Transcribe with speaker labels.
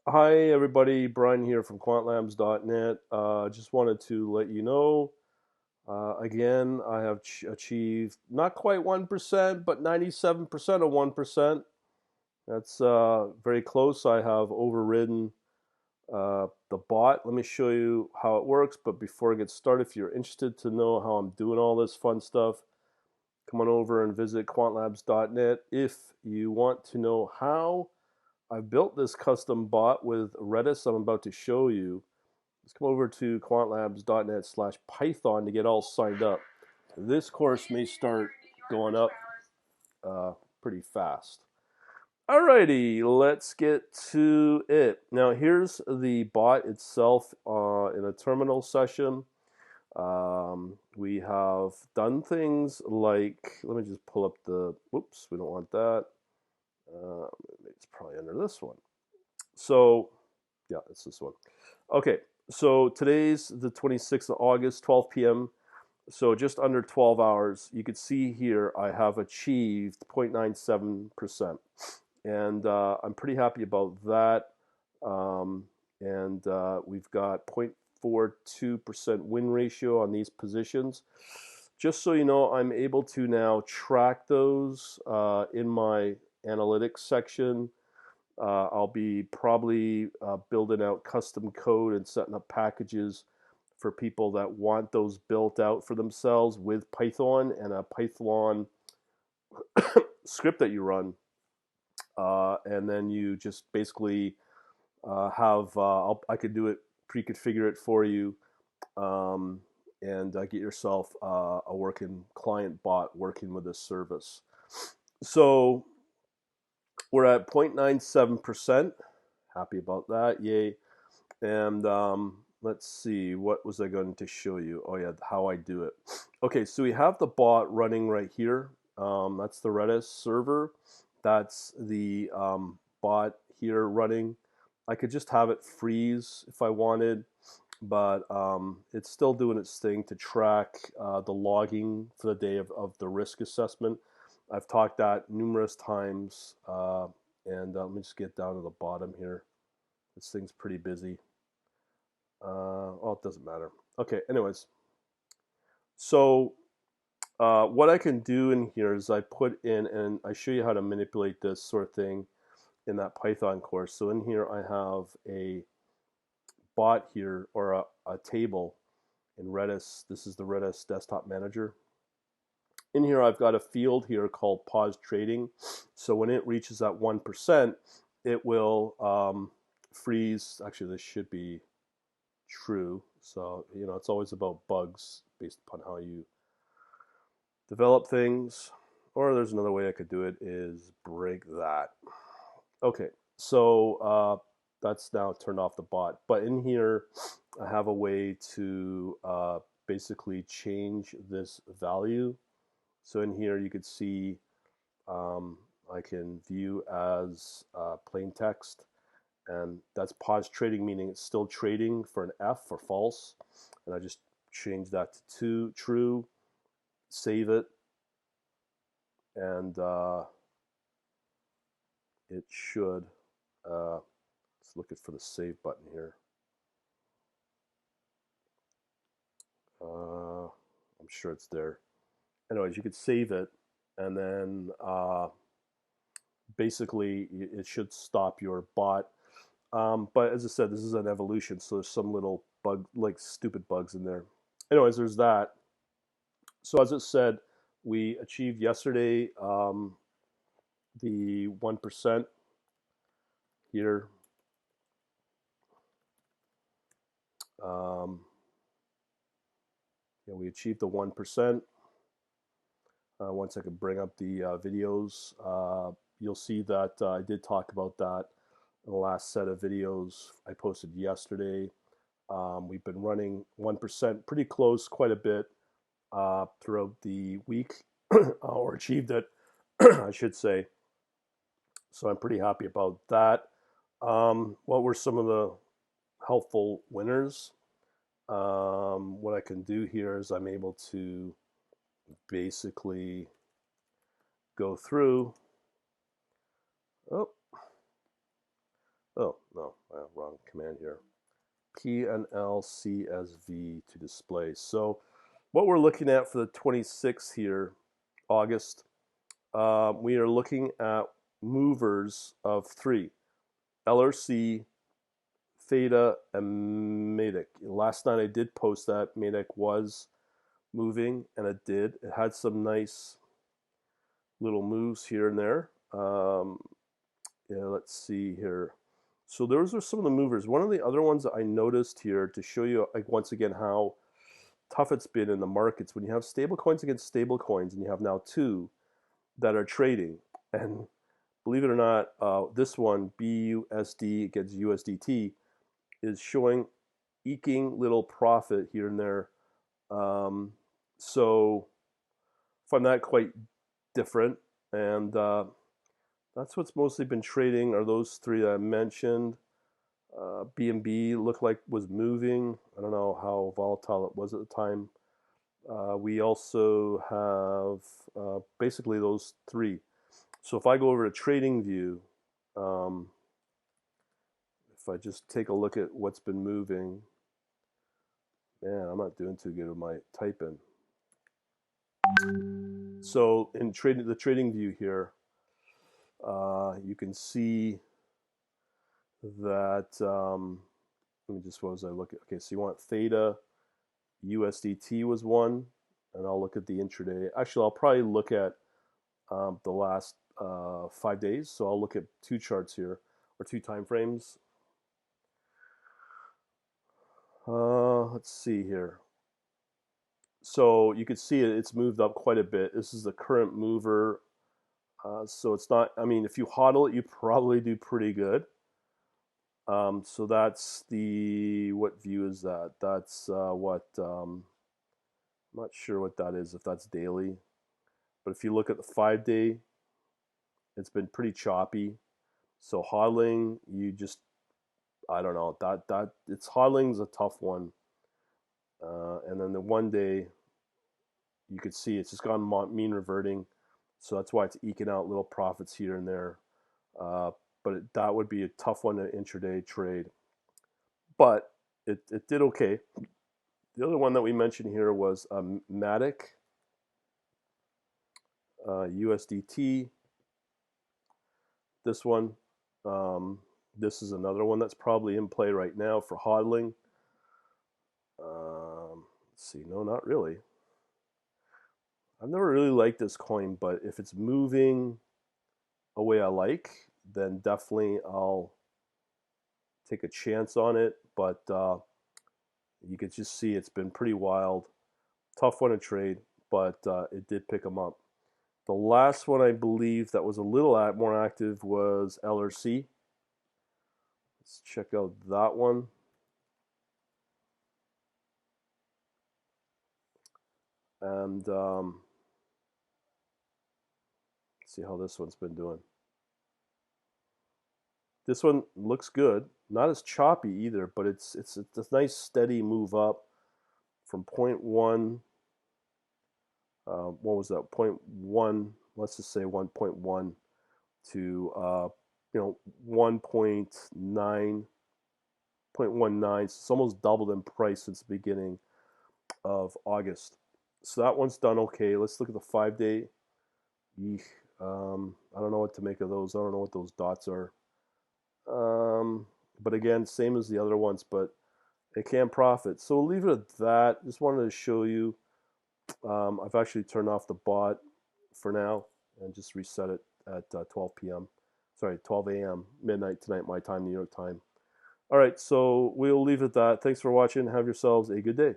Speaker 1: Hi, everybody. Brian here from quantlabs.net. Just wanted to let you know again, I have achieved not quite 1%, but 97% of 1%. That's very close. I have overridden the bot. Let me show you how it works. But before I get started, if you're interested to know how I'm doing all this fun stuff, come on over and visit quantlabs.net. If you want to know how I've built this custom bot with Redis I'm about to show you, let's come over to quantlabs.net/python to get all signed up. This course may start going up pretty fast. Alrighty, let's get to it. Now here's the bot itself in a terminal session. We have done things like, let me just pull up the, whoops, we don't want that. It's probably under this one. So, yeah, it's this one. Okay, so today's the 26th of August, 12 p.m. So just under 12 hours. You could see here I have achieved 0.97%. And I'm pretty happy about that. And we've got 0.42% win ratio on these positions. Just so you know, I'm able to now track those in my analytics section. I'll be probably building out custom code and setting up packages for people that want those built out for themselves with Python and a Python script that you run. And then you just basically I could do it, pre-configure it for you, um, and get yourself a working client bot working with this service. So we're at 0.97%. Happy about that. Yay. And let's see, what was I going to show you? Oh, yeah, how I do it. Okay, so we have the bot running right here. That's the Redis server. That's the bot here running. I could just have it freeze if I wanted, but it's still doing its thing to track the logging for the day of the risk assessment. I've talked that numerous times, and let me just get down to the bottom here. This thing's pretty busy. Well, it doesn't matter. Okay, anyways. So what I can do in here is I put in, and I show you how to manipulate this sort of thing in that Python course. So in here I have a bot here, or a table in Redis. This is the Redis desktop manager. In here I've got a field here called pause trading. So when it reaches that 1%, it will freeze. Actually, this should be true. So, it's always about bugs based upon how you develop things. Or there's another way I could do it is break that. Okay, so that's now turned off the bot. But in here, I have a way to basically change this value. So in here, you could see I can view as plain text, and that's pause trading, meaning it's still trading for an F or false. And I just change that to true, save it, and it should. Let's look for the save button here. I'm sure it's there. Anyways, you could save it, and then basically it should stop your bot. But as I said, this is an evolution, so there's some little bug, like stupid bugs in there. Anyways, there's that. So as it said, we achieved yesterday the 1% here. Um, we achieved the 1%. Once I can bring up the videos, you'll see that I did talk about that in the last set of videos I posted yesterday. We've been running 1% pretty close, quite a bit throughout the week, or achieved it, I should say. So I'm pretty happy about that. What were some of the helpful winners? What I can do here is I'm able to basically go through. Oh, Oh, no, wrong command here. PNLCSV to display. So what we're looking at for the 26th here, August, we are looking at movers of 3, LRC, Theta, and Matic. Last night I did post that Matic was moving, and it did. It had some nice little moves here and there. Yeah, let's see here. So those are some of the movers. One of the other ones that I noticed here to show you, like once again, how tough it's been in the markets when you have stable coins against stable coins, and you have now two that are trading. And believe it or not, this one BUSD against USDT is showing eking little profit here and there. So find that quite different, and that's what's mostly been trading are those three that I mentioned. BNB looked like was moving. I don't know how volatile it was at the time. We also have basically those three. So if I go over to trading view, um, if I just take a look at what's been moving, man, I'm not doing too good with my typing. So in the trading view here, you can see that. Let me just, what was I looking? Okay, so you want theta, USDT was one, and I'll look at the intraday. Actually, I'll probably look at the last 5 days. So I'll look at two charts here, or two time frames. Let's see here. So you can see it's moved up quite a bit. This is the current mover. So it's not, I mean, if you hodl it, you probably do pretty good. So that's what view is that? That's I'm not sure what that is, if that's daily. But if you look at the 5 day, it's been pretty choppy. So hodling, you just, I don't know, it's hodling's a tough one. And then the 1 day, you could see it's just gone mean reverting. So that's why it's eking out little profits here and there. But that would be a tough one to intraday trade. But it did okay. The other one that we mentioned here was Matic, USDT. This one, this is another one that's probably in play right now for hodling. Let's see, no, not really. I've never really liked this coin, but if it's moving a way I like, then definitely I'll take a chance on it. But you can just see it's been pretty wild. Tough one to trade, but it did pick them up. The last one I believe that was a little more active was LRC. Let's check out that one. And see how this one's been doing. This one looks good. Not as choppy either, but it's a nice steady move up from 0.1. What was that? 0.1. Let's just say 1.1 to 1.9, 0.19. It's almost doubled in price since the beginning of August. So that one's done okay. Let's look at the 5 day. I don't know what to make of those. I don't know what those dots are. But again, same as the other ones, but it can profit. So we'll leave it at that. Just wanted to show you. I've actually turned off the bot for now and just reset it at 12 p.m. Sorry, 12 a.m. midnight tonight, my time, New York time. All right, so we'll leave it at that. Thanks for watching. Have yourselves a good day.